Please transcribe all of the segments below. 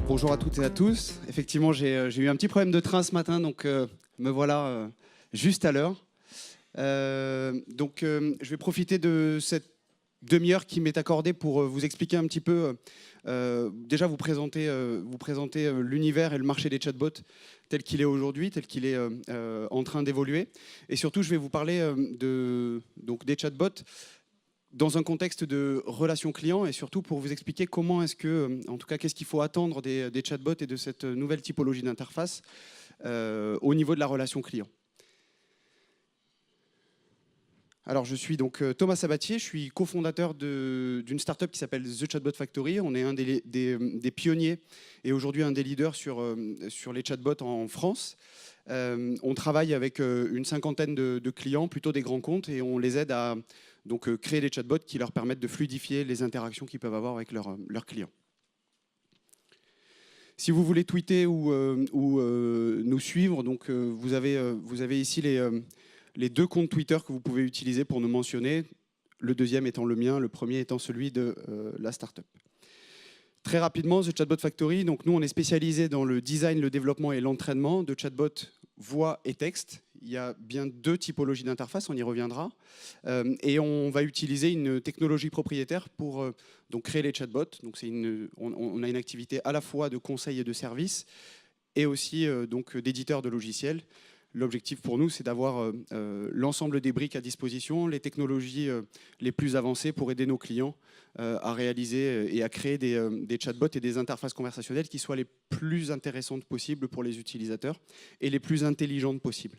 Bonjour à toutes et à tous. Effectivement, j'ai eu un petit problème de train ce matin, donc me voilà juste à l'heure. Je vais profiter de cette demi-heure qui m'est accordée pour vous expliquer un petit peu, déjà vous présenter l'univers et le marché des chatbots tel qu'il est aujourd'hui, tel qu'il est en train d'évoluer. Et surtout, je vais vous parler des chatbots dans un contexte de relation client et surtout pour vous expliquer comment est-ce que, en tout cas, qu'est-ce qu'il faut attendre des chatbots et de cette nouvelle typologie d'interface au niveau de la relation client. Alors, je suis donc Thomas Sabatier, je suis cofondateur d'une startup qui s'appelle The Chatbot Factory. On est un des pionniers et aujourd'hui un des leaders sur les chatbots en France. On travaille avec une cinquantaine de clients, plutôt des grands comptes, et on les aide à créer des chatbots qui leur permettent de fluidifier les interactions qu'ils peuvent avoir avec leurs clients. Si vous voulez tweeter ou nous suivre, vous avez ici les deux comptes Twitter que vous pouvez utiliser pour nous mentionner, le deuxième étant le mien, le premier étant celui de la startup. Très rapidement, The Chatbot Factory, donc nous on est spécialisé dans le design, le développement et l'entraînement de chatbots voix et texte. Il y a bien deux typologies d'interface, on y reviendra. Et on va utiliser une technologie propriétaire pour créer les chatbots. Donc on a une activité à la fois de conseil et de service et aussi d'éditeur de logiciels. L'objectif pour nous, c'est d'avoir l'ensemble des briques à disposition, les technologies les plus avancées pour aider nos clients à réaliser et à créer des chatbots et des interfaces conversationnelles qui soient les plus intéressantes possibles pour les utilisateurs et les plus intelligentes possibles.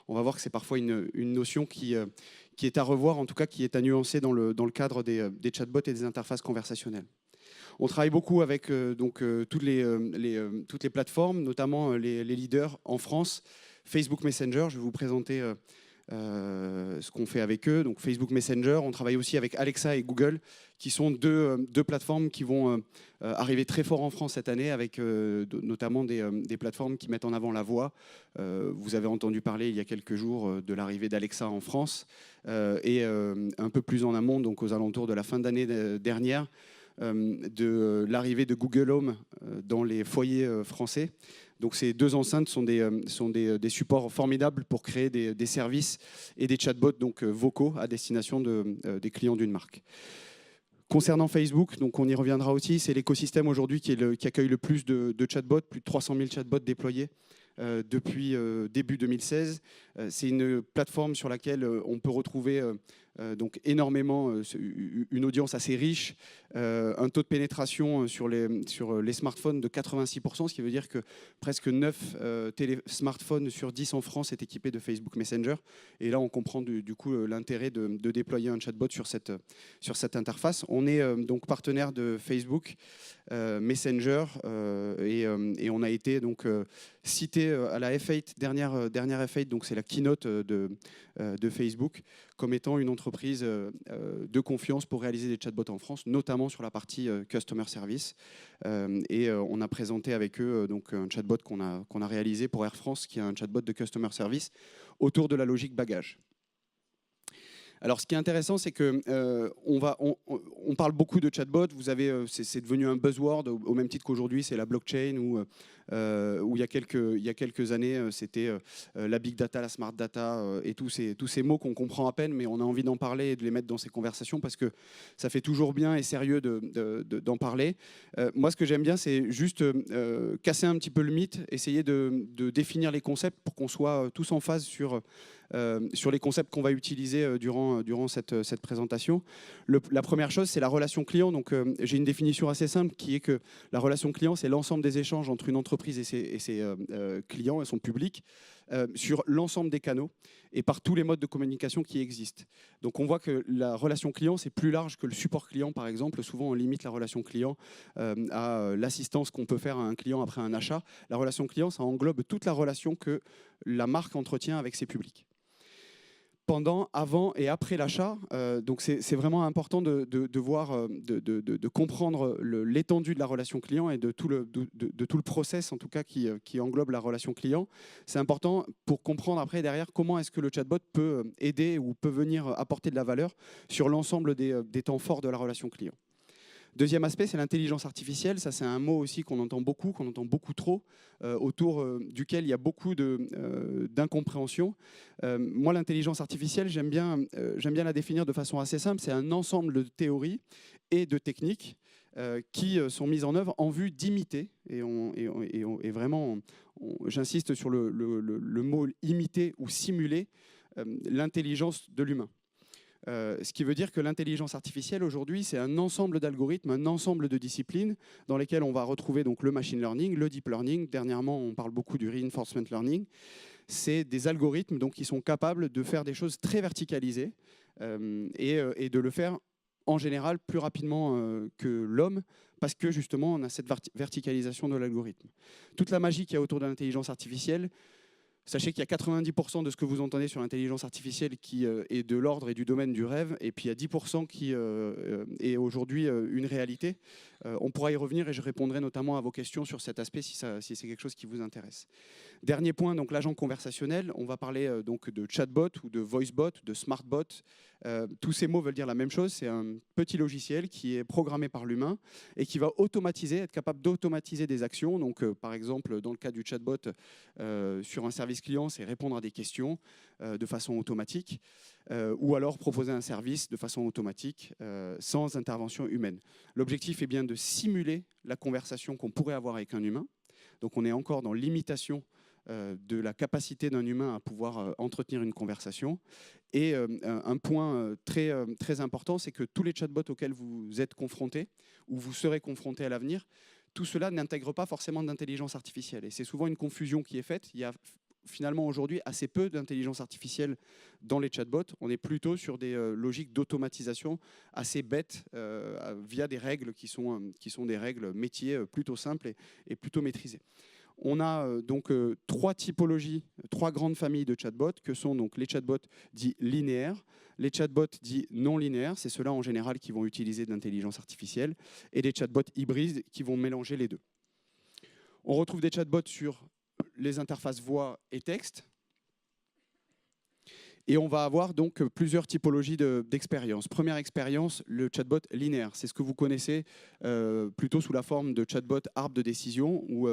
On va voir que c'est parfois une notion qui est à revoir, en tout cas qui est à nuancer dans le cadre des chatbots et des interfaces conversationnelles. On travaille beaucoup avec toutes les plateformes, notamment les leaders en France. Facebook Messenger, je vais vous présenter ce qu'on fait avec eux. Donc Facebook Messenger, on travaille aussi avec Alexa et Google, qui sont deux plateformes qui vont arriver très fort en France cette année, avec notamment des plateformes qui mettent en avant la voix. Vous avez entendu parler il y a quelques jours de l'arrivée d'Alexa en France, et un peu plus en amont, donc aux alentours de la fin d'année dernière, de l'arrivée de Google Home dans les foyers français. Donc ces deux enceintes sont des supports formidables pour créer des services et des chatbots vocaux à destination des clients d'une marque. Concernant Facebook, donc on y reviendra aussi, c'est l'écosystème aujourd'hui qui accueille le plus de chatbots, plus de 300 000 chatbots déployés depuis début 2016. C'est une plateforme sur laquelle on peut retrouver énormément, une audience assez riche, un taux de pénétration sur les smartphones de 86%, ce qui veut dire que presque 9 smartphones sur 10 en France est équipé de Facebook Messenger. Et là, on comprend du coup l'intérêt de déployer un chatbot sur cette interface. On est donc partenaire de Facebook Messenger et on a été cité à la F8, dernière F8, donc c'est la keynote de Facebook, comme étant une entreprise de confiance pour réaliser des chatbots en France, notamment sur la partie Customer Service. Et on a présenté avec eux un chatbot qu'on a réalisé pour Air France, qui est un chatbot de Customer Service autour de la logique bagage. Alors, ce qui est intéressant, c'est que on parle beaucoup de chatbot. C'est devenu un buzzword au même titre qu'aujourd'hui, c'est la blockchain où il y a quelques années, c'était la big data, la smart data et tous ces mots qu'on comprend à peine, mais on a envie d'en parler et de les mettre dans ces conversations parce que ça fait toujours bien et sérieux d'en parler. Moi, ce que j'aime bien, c'est juste casser un petit peu le mythe, essayer de définir les concepts pour qu'on soit tous en phase sur les concepts qu'on va utiliser durant cette présentation. La première chose, c'est la relation client. Donc, j'ai une définition assez simple qui est que la relation client, c'est l'ensemble des échanges entre une entreprise et ses clients et son public sur l'ensemble des canaux et par tous les modes de communication qui existent. Donc, on voit que la relation client, c'est plus large que le support client, par exemple. Souvent, on limite la relation client à l'assistance qu'on peut faire à un client après un achat. La relation client, ça englobe toute la relation que la marque entretient avec ses publics. Pendant, avant et après l'achat. Donc c'est vraiment important de voir, de comprendre l'étendue de la relation client et de tout le process en tout cas qui englobe la relation client. C'est important pour comprendre après derrière comment est-ce que le chatbot peut aider ou peut venir apporter de la valeur sur l'ensemble des temps forts de la relation client. Deuxième aspect, c'est l'intelligence artificielle. Ça, c'est un mot aussi qu'on entend beaucoup trop, autour duquel il y a beaucoup d'incompréhension. Moi, l'intelligence artificielle, j'aime bien la définir de façon assez simple. C'est un ensemble de théories et de techniques qui sont mises en œuvre en vue d'imiter, et vraiment, j'insiste sur le mot imiter ou simuler l'intelligence de l'humain. Ce qui veut dire que l'intelligence artificielle aujourd'hui, c'est un ensemble d'algorithmes, un ensemble de disciplines dans lesquelles on va retrouver donc le machine learning, le deep learning. Dernièrement, on parle beaucoup du reinforcement learning. C'est des algorithmes donc, qui sont capables de faire des choses très verticalisées et de le faire en général plus rapidement que l'homme, parce que justement on a cette verticalisation de l'algorithme. Toute la magie qu'il y a autour de l'intelligence artificielle, sachez qu'il y a 90% de ce que vous entendez sur l'intelligence artificielle qui est de l'ordre et du domaine du rêve, et puis il y a 10% qui est aujourd'hui une réalité. On pourra y revenir et je répondrai notamment à vos questions sur cet aspect si c'est quelque chose qui vous intéresse. Dernier point, donc l'agent conversationnel. On va parler donc de chatbot ou de voicebot, de smartbot. Tous ces mots veulent dire la même chose. C'est un petit logiciel qui est programmé par l'humain et qui va être capable d'automatiser des actions. Donc, par exemple, dans le cas du chatbot, sur un service client, c'est répondre à des questions de façon automatique ou alors proposer un service de façon automatique sans intervention humaine. L'objectif est bien de simuler la conversation qu'on pourrait avoir avec un humain. Donc, on est encore dans l'imitation de la capacité d'un humain à pouvoir entretenir une conversation. Et un point très important, c'est que tous les chatbots auxquels vous êtes confrontés ou vous serez confrontés à l'avenir, tout cela n'intègre pas forcément d'intelligence artificielle. Et c'est souvent une confusion qui est faite. Il y a finalement aujourd'hui assez peu d'intelligence artificielle dans les chatbots. On est plutôt sur des logiques d'automatisation assez bêtes via des règles qui sont des règles métiers plutôt simples et plutôt maîtrisées. On a donc trois typologies, trois grandes familles de chatbots, que sont donc les chatbots dits linéaires, les chatbots dits non linéaires, c'est ceux-là en général qui vont utiliser de l'intelligence artificielle, et les chatbots hybrides qui vont mélanger les deux. On retrouve des chatbots sur les interfaces voix et texte, et on va avoir donc plusieurs typologies d'expériences. Première expérience, le chatbot linéaire. C'est ce que vous connaissez plutôt sous la forme de chatbot arbre de décision ou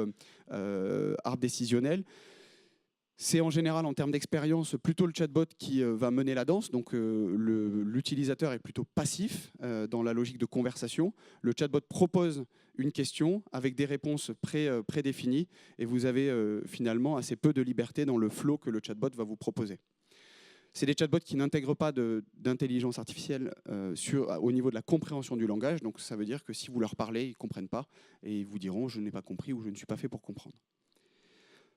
arbre décisionnel. C'est en général, en termes d'expérience, plutôt le chatbot qui va mener la danse. Donc l'utilisateur est plutôt passif dans la logique de conversation. Le chatbot propose une question avec des réponses prédéfinies et vous avez finalement assez peu de liberté dans le flow que le chatbot va vous proposer. C'est des chatbots qui n'intègrent pas d'intelligence artificielle au niveau de la compréhension du langage. Donc ça veut dire que si vous leur parlez, ils ne comprennent pas et ils vous diront « je n'ai pas compris » ou « je ne suis pas fait pour comprendre ».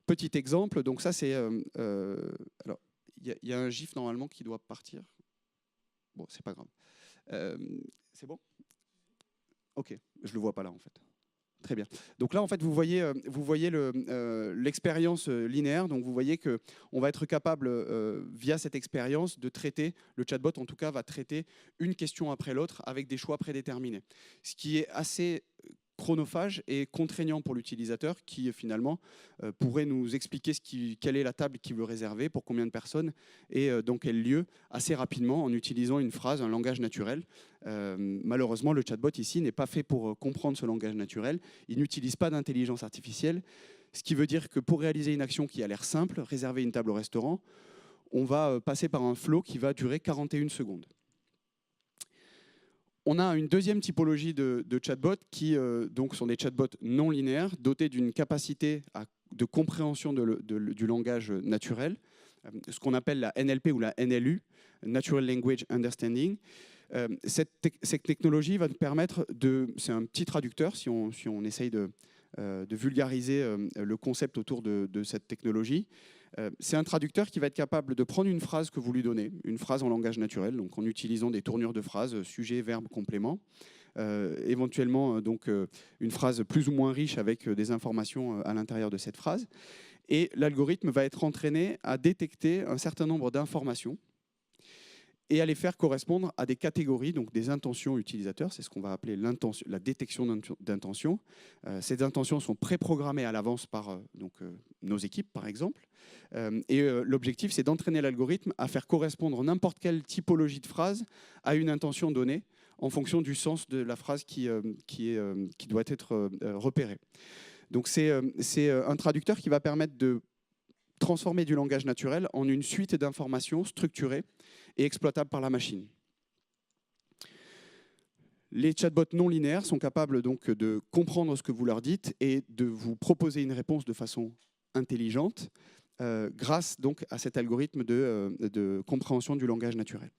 Petit exemple, donc ça c'est... alors, il y a un gif normalement qui doit partir. Bon, c'est pas grave. C'est bon? Ok, je le vois pas là en fait. Très bien. Donc là, en fait, vous voyez l'expérience linéaire. Donc vous voyez qu'on va être capable, via cette expérience, de traiter, le chatbot en tout cas, va traiter une question après l'autre avec des choix prédéterminés. Ce qui est assez chronophage et contraignant pour l'utilisateur qui finalement pourrait nous expliquer quelle est la table qu'il veut réserver, pour combien de personnes et dans quel lieu, assez rapidement en utilisant une phrase, un langage naturel. Malheureusement, le chatbot ici n'est pas fait pour comprendre ce langage naturel. Il n'utilise pas d'intelligence artificielle, ce qui veut dire que pour réaliser une action qui a l'air simple, réserver une table au restaurant, on va passer par un flow qui va durer 41 secondes. On a une deuxième typologie de chatbots qui donc sont des chatbots non linéaires, dotés d'une capacité de compréhension du langage naturel, ce qu'on appelle la NLP ou la NLU, Natural Language Understanding. Cette technologie va nous permettre c'est un petit traducteur, si on essaye de vulgariser le concept autour de cette technologie. C'est un traducteur qui va être capable de prendre une phrase que vous lui donnez, une phrase en langage naturel, donc en utilisant des tournures de phrases, sujet, verbe, complément, éventuellement donc une phrase plus ou moins riche avec des informations à l'intérieur de cette phrase. Et l'algorithme va être entraîné à détecter un certain nombre d'informations et à les faire correspondre à des catégories, donc des intentions utilisateurs. C'est ce qu'on va appeler la détection d'intentions. Ces intentions sont préprogrammées à l'avance par nos équipes, par exemple. L'objectif, c'est d'entraîner l'algorithme à faire correspondre n'importe quelle typologie de phrase à une intention donnée en fonction du sens de la phrase qui doit être repérée. Donc c'est un traducteur qui va permettre de transformer du langage naturel en une suite d'informations structurées et exploitables par la machine. Les chatbots non linéaires sont capables donc de comprendre ce que vous leur dites et de vous proposer une réponse de façon intelligente grâce donc à cet algorithme de compréhension du langage naturel.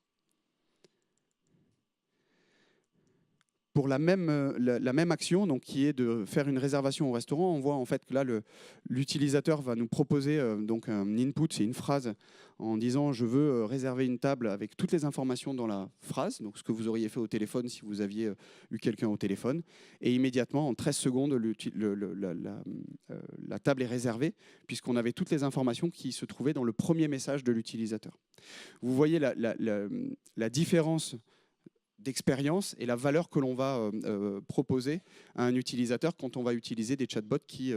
Pour la même action, donc, qui est de faire une réservation au restaurant, on voit en fait que là, l'utilisateur va nous proposer donc un input, c'est une phrase en disant « je veux réserver une table avec toutes les informations dans la phrase », donc ce que vous auriez fait au téléphone si vous aviez eu quelqu'un au téléphone. Et immédiatement, en 13 secondes, la table est réservée puisqu'on avait toutes les informations qui se trouvaient dans le premier message de l'utilisateur. Vous voyez la différence d'expérience et la valeur que l'on va proposer à un utilisateur quand on va utiliser des chatbots qui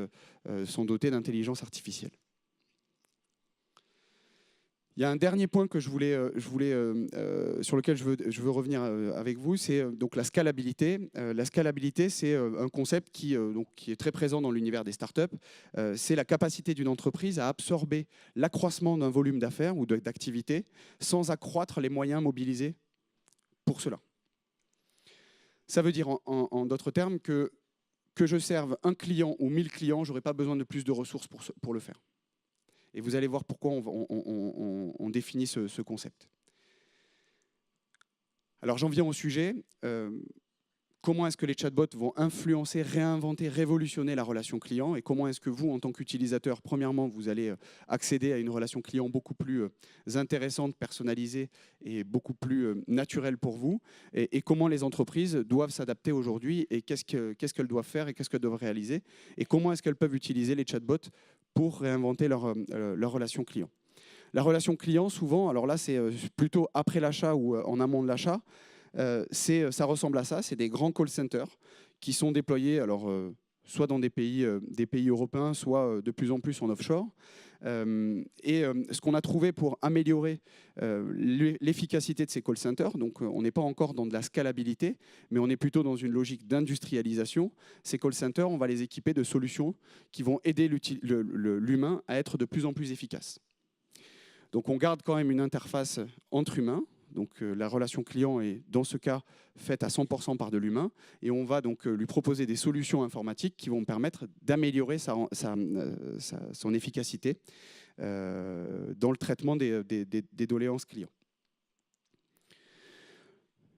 sont dotés d'intelligence artificielle. Il y a un dernier point que sur lequel je veux revenir avec vous, c'est donc la scalabilité. La scalabilité, c'est un concept qui est très présent dans l'univers des startups. C'est la capacité d'une entreprise à absorber l'accroissement d'un volume d'affaires ou d'activités sans accroître les moyens mobilisés pour cela. Ça veut dire en d'autres termes que je serve un client ou 1000 clients, je n'aurai pas besoin de plus de ressources pour le faire. Et vous allez voir pourquoi on définit ce concept. Alors j'en viens au sujet. Comment est-ce que les chatbots vont influencer, réinventer, révolutionner la relation client et comment est-ce que vous, en tant qu'utilisateur, premièrement, vous allez accéder à une relation client beaucoup plus intéressante, personnalisée et beaucoup plus naturelle pour vous et comment les entreprises doivent s'adapter aujourd'hui et qu'est-ce qu'elles doivent faire et qu'est-ce qu'elles doivent réaliser et comment est-ce qu'elles peuvent utiliser les chatbots pour réinventer leur relation client. La relation client, souvent, alors là, c'est plutôt après l'achat ou en amont de l'achat, ça ressemble à ça, c'est des grands call centers qui sont déployés alors, soit dans des pays européens, soit de plus en plus en offshore. Ce qu'on a trouvé pour améliorer l'efficacité de ces call centers, donc on n'est pas encore dans de la scalabilité, mais on est plutôt dans une logique d'industrialisation. Ces call centers, on va les équiper de solutions qui vont aider l'humain à être de plus en plus efficace. Donc on garde quand même une interface entre humains. Donc la relation client est dans ce cas faite à 100% par de l'humain et on va donc lui proposer des solutions informatiques qui vont permettre d'améliorer son efficacité dans le traitement des doléances clients.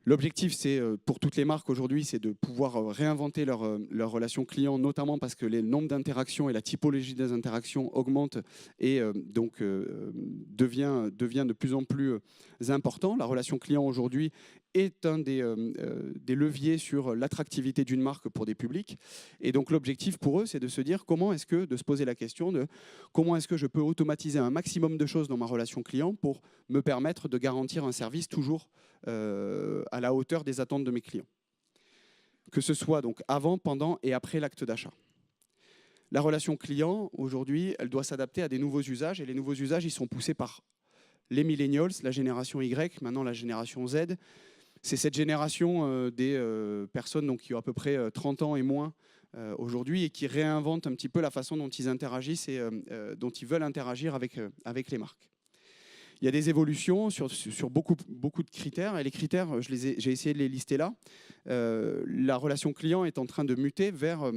L'objectif, c'est pour toutes les marques aujourd'hui, c'est de pouvoir réinventer leur relation client, notamment parce que le nombre d'interactions et la typologie des interactions augmente et donc devient de plus en plus important. La relation client aujourd'hui est un des leviers sur l'attractivité d'une marque pour des publics. Et donc l'objectif pour eux, c'est de se dire de se poser la question de comment est-ce que je peux automatiser un maximum de choses dans ma relation client pour me permettre de garantir un service toujours à la hauteur des attentes de mes clients. Que ce soit donc avant, pendant et après l'acte d'achat. La relation client, aujourd'hui, elle doit s'adapter à des nouveaux usages et les nouveaux usages, ils sont poussés par les millennials, la génération Y, maintenant la génération Z. C'est cette génération des personnes donc, qui ont à peu près 30 ans et moins aujourd'hui et qui réinventent un petit peu la façon dont ils interagissent et dont ils veulent interagir avec les marques. Il y a des évolutions sur beaucoup de critères et les critères, j'ai essayé de les lister là. La relation client est en train de muter vers en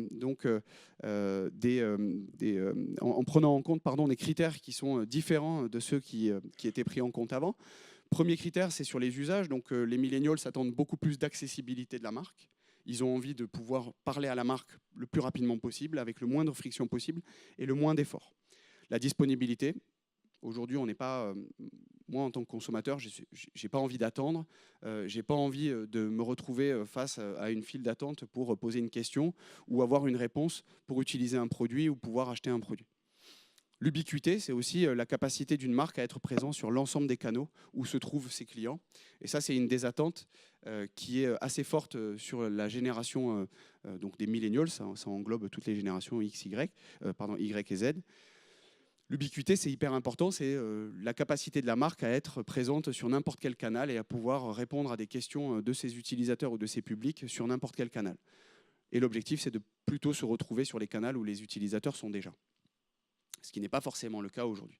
prenant en compte des critères qui sont différents de ceux qui étaient pris en compte avant. Premier critère, c'est sur les usages. Donc, les millennials s'attendent beaucoup plus d'accessibilité de la marque. Ils ont envie de pouvoir parler à la marque le plus rapidement possible, avec le moindre friction possible et le moins d'efforts. La disponibilité. Aujourd'hui, on n'est pas. Moi, en tant que consommateur, j'ai pas envie d'attendre. J'ai pas envie de me retrouver face à une file d'attente pour poser une question ou avoir une réponse pour utiliser un produit ou pouvoir acheter un produit. L'ubiquité, c'est aussi la capacité d'une marque à être présent sur l'ensemble des canaux où se trouvent ses clients. Et ça, c'est une des attentes qui est assez forte sur la génération donc des millennials. Ça englobe toutes les générations Y et Z. L'ubiquité, c'est hyper important, c'est la capacité de la marque à être présente sur n'importe quel canal et à pouvoir répondre à des questions de ses utilisateurs ou de ses publics sur n'importe quel canal. Et l'objectif, c'est de plutôt se retrouver sur les canaux où les utilisateurs sont déjà. Ce qui n'est pas forcément le cas aujourd'hui.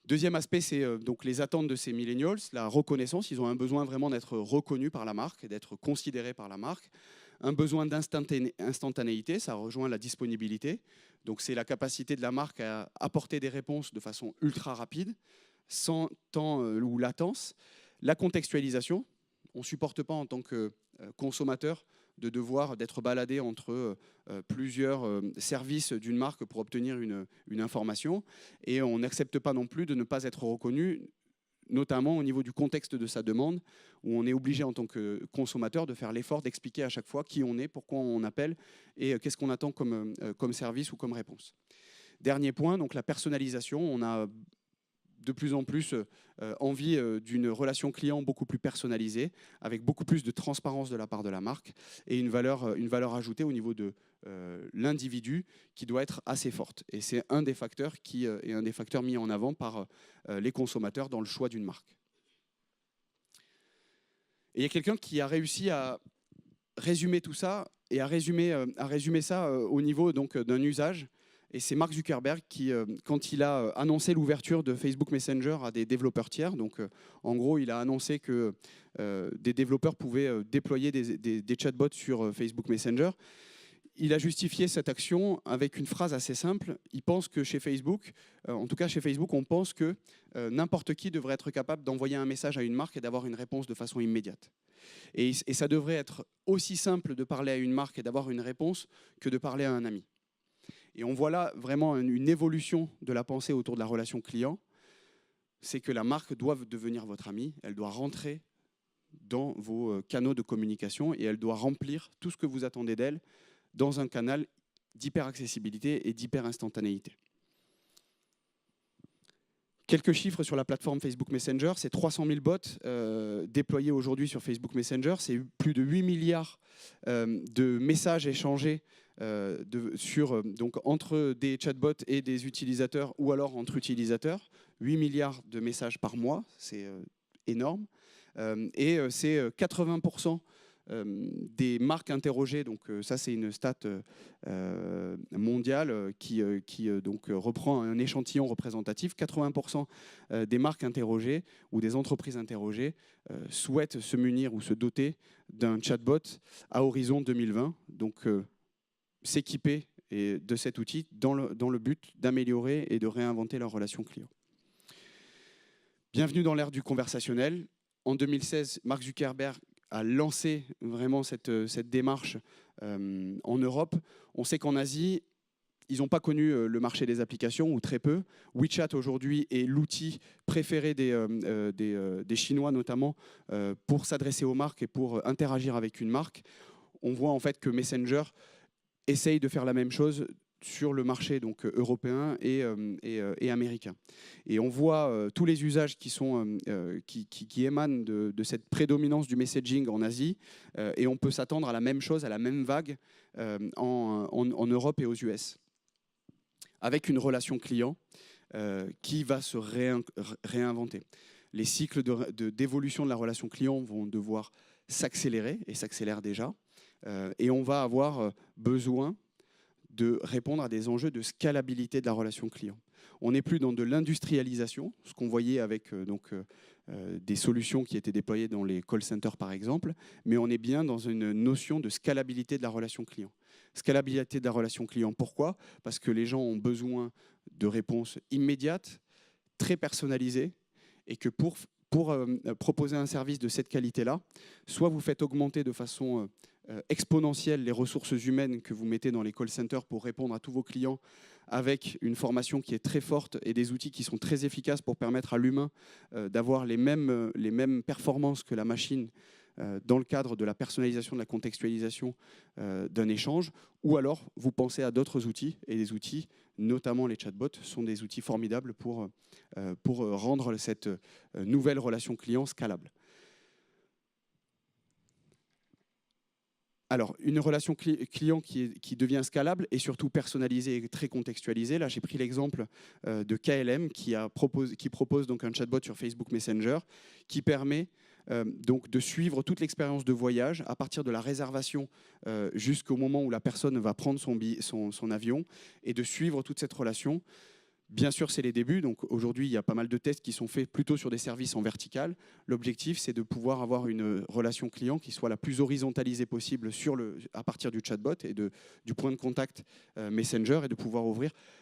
Deuxième aspect, c'est donc les attentes de ces millennials, la reconnaissance. Ils ont un besoin vraiment d'être reconnus par la marque et d'être considérés par la marque. Un besoin d'instantanéité, ça rejoint la disponibilité. Donc c'est la capacité de la marque à apporter des réponses de façon ultra rapide, sans temps ou latence. La contextualisation, on ne supporte pas en tant que consommateur de devoir d'être baladé entre plusieurs services d'une marque pour obtenir une information. Et on n'accepte pas non plus de ne pas être reconnu, notamment au niveau du contexte de sa demande, où on est obligé en tant que consommateur de faire l'effort d'expliquer à chaque fois qui on est, pourquoi on appelle et qu'est-ce qu'on attend comme service ou comme réponse. Dernier point, donc la personnalisation. On a de plus en plus envie d'une relation client beaucoup plus personnalisée, avec beaucoup plus de transparence de la part de la marque et une valeur ajoutée au niveau de l'individu qui doit être assez forte. Et c'est un des facteurs qui est un des facteurs mis en avant par les consommateurs dans le choix d'une marque. Et il y a quelqu'un qui a réussi à résumer tout ça et à résumer ça au niveau d'un usage. Et c'est Mark Zuckerberg qui, quand il a annoncé l'ouverture de Facebook Messenger à des développeurs tiers, donc en gros, il a annoncé que des développeurs pouvaient déployer des chatbots sur Facebook Messenger. Il a justifié cette action avec une phrase assez simple. Il pense que chez Facebook, en tout cas chez Facebook, on pense que n'importe qui devrait être capable d'envoyer un message à une marque et d'avoir une réponse de façon immédiate. Et ça devrait être aussi simple de parler à une marque et d'avoir une réponse que de parler à un ami. Et on voit là vraiment une évolution de la pensée autour de la relation client. C'est que la marque doit devenir votre ami, elle doit rentrer dans vos canaux de communication et elle doit remplir tout ce que vous attendez d'elle dans un canal d'hyper-accessibilité et d'hyper-instantanéité. Quelques chiffres sur la plateforme Facebook Messenger, c'est 300 000 bots déployés aujourd'hui sur Facebook Messenger, c'est plus de 8 milliards de messages échangés donc entre des chatbots et des utilisateurs ou alors entre utilisateurs. 8 milliards de messages par mois, c'est énorme. Et c'est 80% des marques interrogées, donc ça c'est une stat mondiale qui donc reprend un échantillon représentatif. 80% des marques interrogées ou des entreprises interrogées souhaitent se munir ou se doter d'un chatbot à horizon 2020. Donc s'équiper de cet outil dans le but d'améliorer et de réinventer leur relation client. Bienvenue dans l'ère du conversationnel. En 2016, Mark Zuckerberg a lancé vraiment cette démarche en Europe. On sait qu'en Asie, ils n'ont pas connu le marché des applications, ou très peu. WeChat aujourd'hui est l'outil préféré des Chinois notamment pour s'adresser aux marques et pour interagir avec une marque. On voit en fait que Messenger essaye de faire la même chose sur le marché donc, européen et américain. Et on voit tous les usages qui émanent de cette prédominance du messaging en Asie, et on peut s'attendre à la même chose, à la même vague en Europe et aux US, avec une relation client qui va se réinventer. Les cycles d'évolution de la relation client vont devoir s'accélérer, et s'accélèrent déjà, et on va avoir besoin de répondre à des enjeux de scalabilité de la relation client. On n'est plus dans de l'industrialisation, ce qu'on voyait avec des solutions qui étaient déployées dans les call centers par exemple, mais on est bien dans une notion de scalabilité de la relation client. Scalabilité de la relation client, pourquoi? Parce que les gens ont besoin de réponses immédiates, très personnalisées, et que pour proposer un service de cette qualité-là, soit vous faites augmenter de façon exponentielle les ressources humaines que vous mettez dans les call centers pour répondre à tous vos clients avec une formation qui est très forte et des outils qui sont très efficaces pour permettre à l'humain d'avoir les mêmes performances que la machine dans le cadre de la personnalisation, de la contextualisation d'un échange, ou alors vous pensez à d'autres outils, et les outils, notamment les chatbots, sont des outils formidables pour rendre cette nouvelle relation client scalable. Alors, une relation client qui devient scalable et surtout personnalisée et très contextualisée. Là, j'ai pris l'exemple de KLM qui propose donc un chatbot sur Facebook Messenger qui permet donc de suivre toute l'expérience de voyage à partir de la réservation jusqu'au moment où la personne va prendre son avion et de suivre toute cette relation. Bien sûr, c'est les débuts. Donc aujourd'hui, il y a pas mal de tests qui sont faits plutôt sur des services en vertical. L'objectif, c'est de pouvoir avoir une relation client qui soit la plus horizontalisée possible à partir du chatbot et du point de contact Messenger et de pouvoir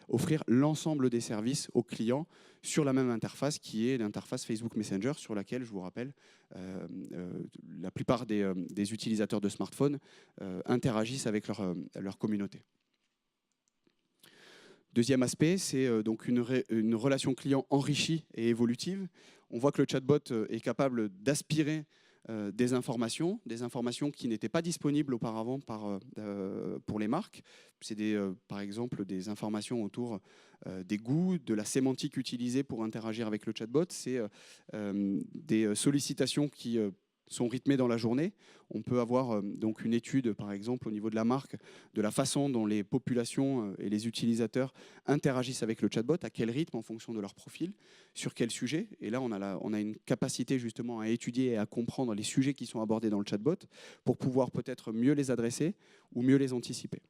offrir l'ensemble des services aux clients sur la même interface qui est l'interface Facebook Messenger sur laquelle, je vous rappelle, la plupart des utilisateurs de smartphones interagissent avec leur communauté. Deuxième aspect, c'est donc une relation client enrichie et évolutive. On voit que le chatbot est capable d'aspirer des informations qui n'étaient pas disponibles auparavant pour les marques. C'est par exemple des informations autour des goûts, de la sémantique utilisée pour interagir avec le chatbot. C'est des sollicitations qui sont rythmées dans la journée. On peut avoir donc une étude, par exemple, au niveau de la marque, de la façon dont les populations et les utilisateurs interagissent avec le chatbot, à quel rythme en fonction de leur profil, sur quel sujet. Et là, on a une capacité justement à étudier et à comprendre les sujets qui sont abordés dans le chatbot pour pouvoir peut-être mieux les adresser ou mieux les anticiper.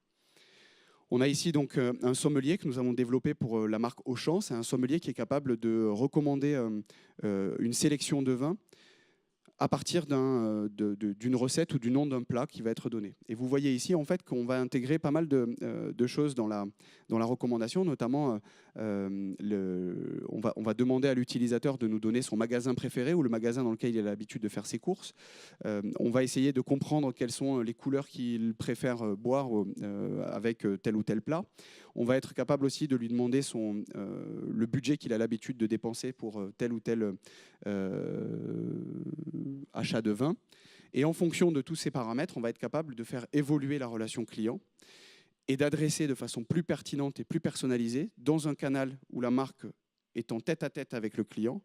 On a ici donc un sommelier que nous avons développé pour la marque Auchan. C'est un sommelier qui est capable de recommander une sélection de vins à partir d'une recette ou du nom d'un plat qui va être donné. Et vous voyez ici en fait qu'on va intégrer pas mal de choses dans la recommandation, notamment on va demander à l'utilisateur de nous donner son magasin préféré ou le magasin dans lequel il a l'habitude de faire ses courses. On va essayer de comprendre quelles sont les couleurs qu'il préfère boire avec tel ou tel plat. On va être capable aussi de lui demander le budget qu'il a l'habitude de dépenser pour tel ou tel achat de vin. Et en fonction de tous ces paramètres, on va être capable de faire évoluer la relation client et d'adresser de façon plus pertinente et plus personnalisée, dans un canal où la marque est en tête-à-tête avec le client,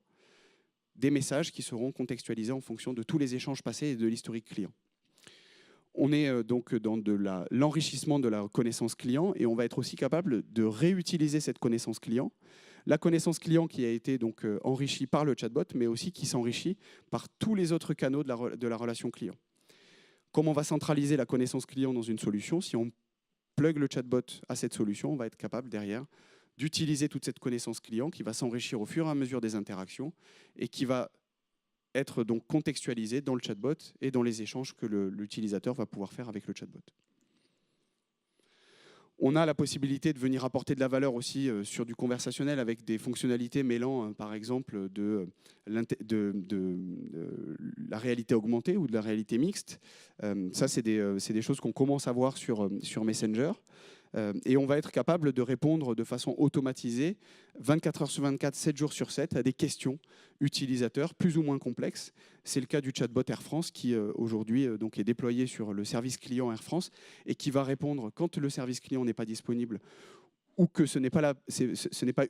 des messages qui seront contextualisés en fonction de tous les échanges passés et de l'historique client. On est donc dans l'enrichissement de la connaissance client et on va être aussi capable de réutiliser cette connaissance client. La connaissance client qui a été donc enrichie par le chatbot, mais aussi qui s'enrichit par tous les autres canaux de la relation client. Comme on va centraliser la connaissance client dans une solution, si on plug le chatbot à cette solution, on va être capable derrière d'utiliser toute cette connaissance client qui va s'enrichir au fur et à mesure des interactions et qui va être donc contextualisé dans le chatbot et dans les échanges que l'utilisateur va pouvoir faire avec le chatbot. On a la possibilité de venir apporter de la valeur aussi sur du conversationnel avec des fonctionnalités mêlant, par exemple, de la réalité augmentée ou de la réalité mixte. Ça, c'est des choses qu'on commence à voir sur Messenger. Et on va être capable de répondre de façon automatisée, 24 heures sur 24, 7 jours sur 7, à des questions utilisateurs plus ou moins complexes. C'est le cas du chatbot Air France qui aujourd'hui donc est déployé sur le service client Air France et qui va répondre quand le service client n'est pas disponible ou que ce n'est pas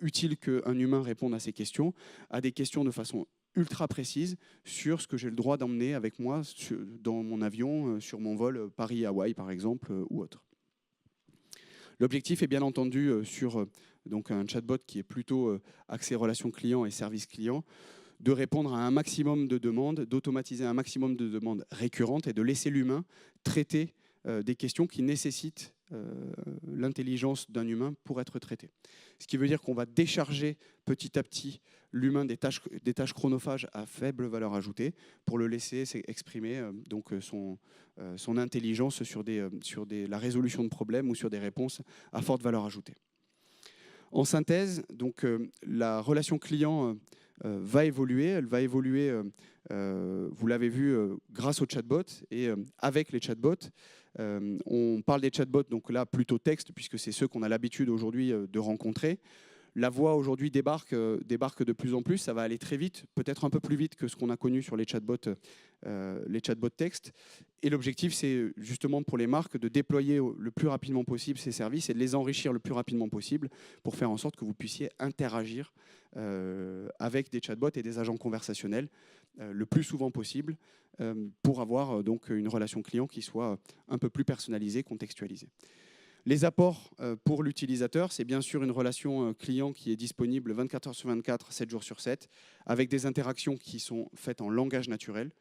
utile qu'un humain réponde à ces questions, à des questions de façon ultra précise sur ce que j'ai le droit d'emmener avec moi dans mon avion, sur mon vol Paris-Hawaï par exemple ou autre. L'objectif est bien entendu sur donc un chatbot qui est plutôt axé relations clients et services clients, de répondre à un maximum de demandes, d'automatiser un maximum de demandes récurrentes et de laisser l'humain traiter des questions qui nécessitent l'intelligence d'un humain pour être traitées. Ce qui veut dire qu'on va décharger petit à petit l'humain des tâches chronophages à faible valeur ajoutée pour le laisser exprimer donc son intelligence sur la résolution de problèmes ou sur des réponses à forte valeur ajoutée. En synthèse, donc, la relation client va évoluer. Elle va évoluer, vous l'avez vu, grâce aux chatbots et avec les chatbots. On parle des chatbots, donc là, plutôt texte, puisque c'est ceux qu'on a l'habitude aujourd'hui de rencontrer. La voix aujourd'hui débarque de plus en plus, ça va aller très vite, peut-être un peu plus vite que ce qu'on a connu sur les chatbots texte. Et l'objectif, c'est justement pour les marques de déployer le plus rapidement possible ces services et de les enrichir le plus rapidement possible pour faire en sorte que vous puissiez interagir avec des chatbots et des agents conversationnels le plus souvent possible pour avoir donc une relation client qui soit un peu plus personnalisée, contextualisée. Les apports pour l'utilisateur, c'est bien sûr une relation client qui est disponible 24 heures sur 24, 7 jours sur 7, avec des interactions qui sont faites en langage naturel.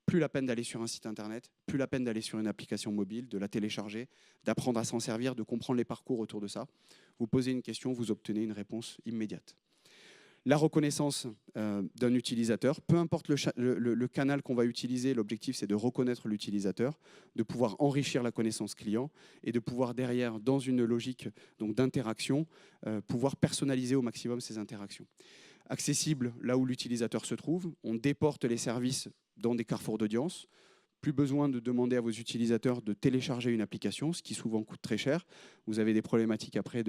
Plus la peine d'aller sur un site internet, plus la peine d'aller sur une application mobile, de la télécharger, d'apprendre à s'en servir, de comprendre les parcours autour de ça. Vous posez une question, vous obtenez une réponse immédiate. La reconnaissance d'un utilisateur, peu importe le canal qu'on va utiliser, l'objectif c'est de reconnaître l'utilisateur, de pouvoir enrichir la connaissance client et de pouvoir derrière, dans une logique d'interaction, pouvoir personnaliser au maximum ces interactions. Accessible là où l'utilisateur se trouve, on déporte les services dans des carrefours d'audience. Plus besoin de demander à vos utilisateurs de télécharger une application, ce qui souvent coûte très cher. Vous avez des problématiques après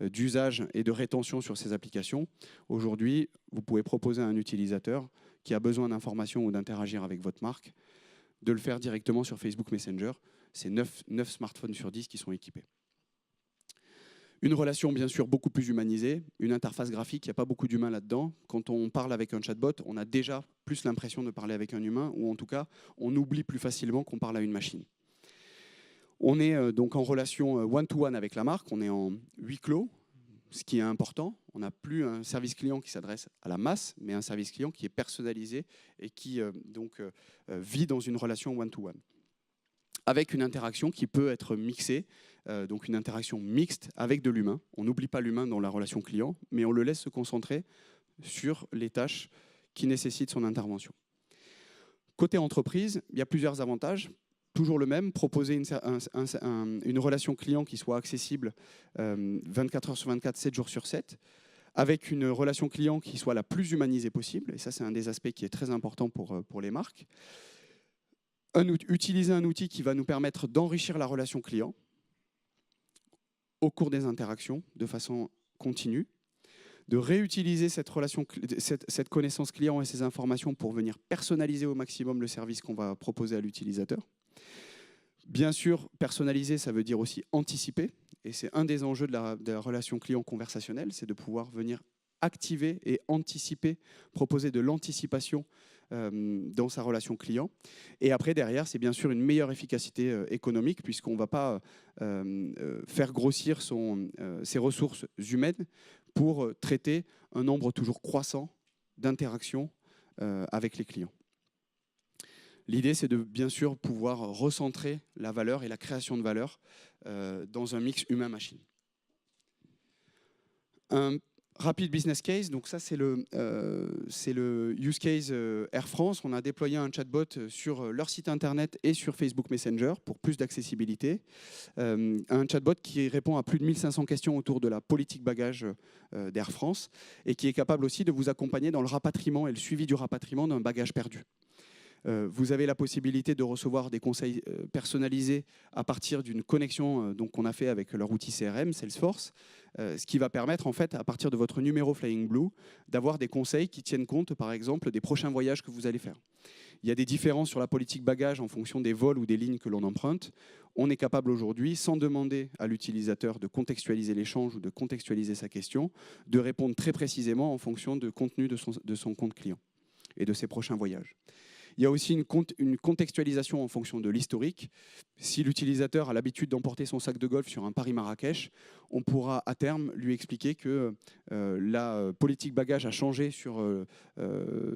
d'usage et de rétention sur ces applications. Aujourd'hui, vous pouvez proposer à un utilisateur qui a besoin d'informations ou d'interagir avec votre marque, de le faire directement sur Facebook Messenger. C'est 9 smartphones sur 10 qui sont équipés. Une relation, bien sûr, beaucoup plus humanisée, une interface graphique, il n'y a pas beaucoup d'humains là-dedans. Quand on parle avec un chatbot, on a déjà plus l'impression de parler avec un humain, ou en tout cas, on oublie plus facilement qu'on parle à une machine. On est donc en relation one-to-one avec la marque, on est en huis clos, ce qui est important. On n'a plus un service client qui s'adresse à la masse, mais un service client qui est personnalisé et qui vit dans une relation one-to-one. Avec une interaction qui peut être mixée, donc une interaction mixte avec de l'humain. On n'oublie pas l'humain dans la relation client, mais on le laisse se concentrer sur les tâches qui nécessitent son intervention. Côté entreprise, il y a plusieurs avantages. Toujours le même, proposer une relation client qui soit accessible 24 heures sur 24, 7 jours sur 7, avec une relation client qui soit la plus humanisée possible. Et ça, c'est un des aspects qui est très important pour les marques. Utiliser un outil qui va nous permettre d'enrichir la relation client au cours des interactions de façon continue, de réutiliser cette connaissance client et ces informations pour venir personnaliser au maximum le service qu'on va proposer à l'utilisateur. Bien sûr, personnaliser, ça veut dire aussi anticiper, et c'est un des enjeux de la relation client conversationnelle, c'est de pouvoir venir activer et anticiper, proposer de l'anticipation dans sa relation client. Et après, derrière, c'est bien sûr une meilleure efficacité économique, puisqu'on ne va pas faire grossir ses ressources humaines pour traiter un nombre toujours croissant d'interactions avec les clients. L'idée, c'est de bien sûr pouvoir recentrer la valeur et la création de valeur dans un mix humain-machine. Un rapide business case, donc ça c'est le use case Air France. On a déployé un chatbot sur leur site internet et sur Facebook Messenger pour plus d'accessibilité. Un chatbot qui répond à plus de 1500 questions autour de la politique bagage d'Air France et qui est capable aussi de vous accompagner dans le rapatriement et le suivi du rapatriement d'un bagage perdu. Vous avez la possibilité de recevoir des conseils personnalisés à partir d'une connexion qu'on a fait avec leur outil CRM, Salesforce, ce qui va permettre, en fait, à partir de votre numéro Flying Blue, d'avoir des conseils qui tiennent compte, par exemple, des prochains voyages que vous allez faire. Il y a des différences sur la politique bagage en fonction des vols ou des lignes que l'on emprunte. On est capable aujourd'hui, sans demander à l'utilisateur de contextualiser l'échange ou de contextualiser sa question, de répondre très précisément en fonction du contenu de son compte client et de ses prochains voyages. Il y a aussi une contextualisation en fonction de l'historique. Si l'utilisateur a l'habitude d'emporter son sac de golf sur un Paris-Marrakech, on pourra à terme lui expliquer que la politique bagage a changé sur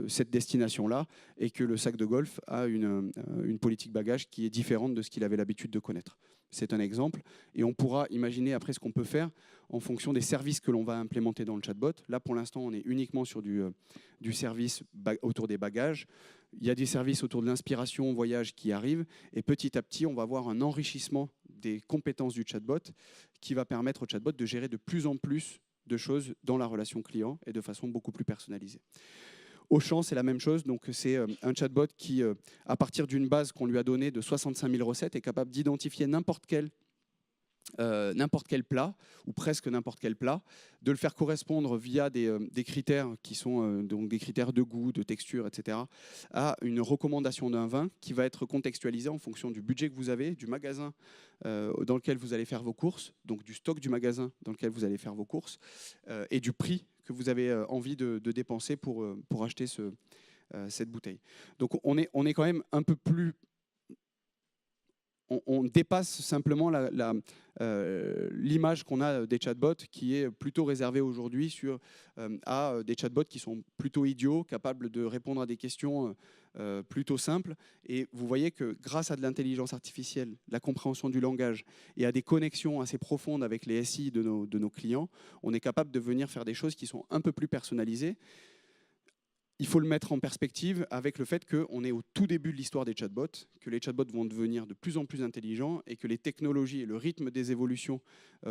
cette destination-là et que le sac de golf a une politique bagage qui est différente de ce qu'il avait l'habitude de connaître. C'est un exemple. Et on pourra imaginer après ce qu'on peut faire en fonction des services que l'on va implémenter dans le chatbot. Là, pour l'instant, on est uniquement sur du service autour des bagages. Il y a des services autour de l'inspiration au voyage qui arrivent. Et petit à petit, on va avoir un enrichissement des compétences du chatbot qui va permettre au chatbot de gérer de plus en plus de choses dans la relation client et de façon beaucoup plus personnalisée. Auchan, c'est la même chose. Donc, c'est un chatbot qui, à partir d'une base qu'on lui a donnée de 65 000 recettes, est capable d'identifier n'importe quel n'importe quel plat, ou presque n'importe quel plat, de le faire correspondre via des critères qui sont donc des critères de goût, de texture, etc., à une recommandation d'un vin qui va être contextualisé en fonction du budget que vous avez, du magasin dans lequel vous allez faire vos courses, donc du stock du magasin dans lequel vous allez faire vos courses, et du prix que vous avez envie de dépenser pour acheter cette bouteille. Donc on est quand même un peu plus... On dépasse simplement l'image qu'on a des chatbots, qui est plutôt réservée aujourd'hui à des chatbots qui sont plutôt idiots, capables de répondre à des questions plutôt simples. Et vous voyez que grâce à de l'intelligence artificielle, la compréhension du langage et à des connexions assez profondes avec les SI de nos clients, on est capable de venir faire des choses qui sont un peu plus personnalisées. Il faut le mettre en perspective avec le fait qu'on est au tout début de l'histoire des chatbots, que les chatbots vont devenir de plus en plus intelligents et que les technologies et le rythme des évolutions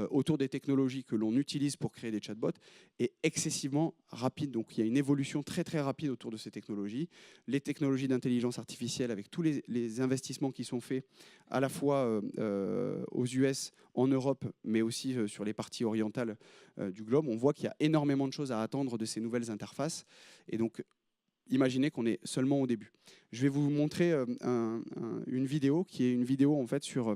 autour des technologies que l'on utilise pour créer des chatbots est excessivement rapide. Donc il y a une évolution très très rapide autour de ces technologies. Les technologies d'intelligence artificielle, avec tous les investissements qui sont faits à la fois aux US, en Europe, mais aussi sur les parties orientales du globe, on voit qu'il y a énormément de choses à attendre de ces nouvelles interfaces. Et donc, imaginez qu'on est seulement au début. Je vais vous montrer une vidéo qui est une vidéo en fait sur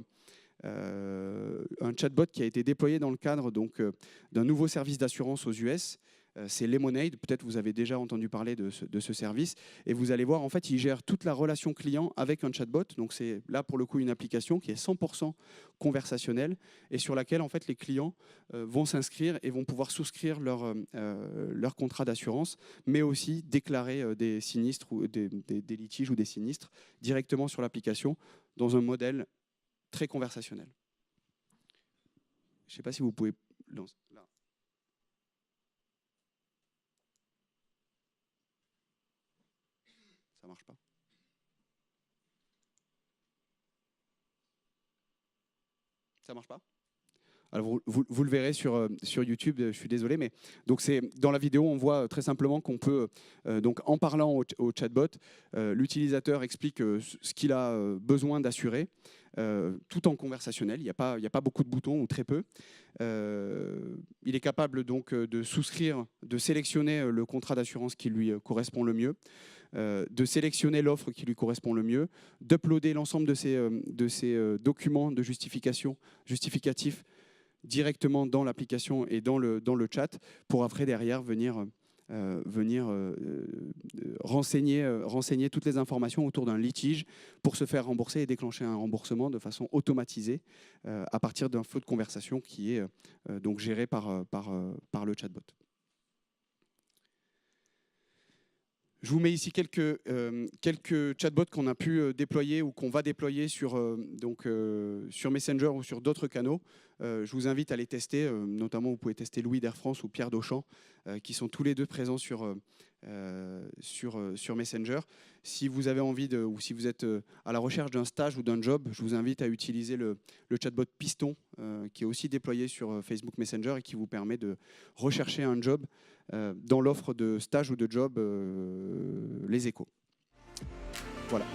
un chatbot qui a été déployé dans le cadre d'un nouveau service d'assurance aux US. C'est Lemonade, peut-être vous avez déjà entendu parler de ce service. Et vous allez voir, en fait, il gère toute la relation client avec un chatbot. Donc c'est là, pour le coup, une application qui est 100% conversationnelle et sur laquelle, en fait, les clients vont s'inscrire et vont pouvoir souscrire leur contrat d'assurance, mais aussi déclarer des sinistres ou des litiges ou des sinistres directement sur l'application dans un modèle très conversationnel. Je ne sais pas si vous pouvez lancer. Là. Ça marche pas. Ça marche pas. Alors vous le verrez sur YouTube, je suis désolé, mais donc dans la vidéo, on voit très simplement qu'on peut, donc en parlant au chatbot, l'utilisateur explique ce qu'il a besoin d'assurer, tout en conversationnel. Il n'y a pas beaucoup de boutons ou très peu. Il est capable donc de souscrire, de sélectionner le contrat d'assurance qui lui correspond le mieux, de sélectionner l'offre qui lui correspond le mieux, d'uploader l'ensemble de ces documents de justificatifs directement dans l'application et dans le chat pour après derrière venir renseigner toutes les informations autour d'un litige pour se faire rembourser et déclencher un remboursement de façon automatisée à partir d'un flot de conversation qui est donc géré par le chatbot. Je vous mets ici quelques chatbots qu'on a pu déployer ou qu'on va déployer sur Messenger ou sur d'autres canaux. Je vous invite à les tester. Notamment, vous pouvez tester Louis d'Air France ou Pierre d'Auchan, qui sont tous les deux présents sur Messenger. Si vous avez envie ou si vous êtes à la recherche d'un stage ou d'un job, je vous invite à utiliser le chatbot Piston, qui est aussi déployé sur Facebook Messenger et qui vous permet de rechercher un job dans l'offre de stage ou de job Les Échos. Voilà.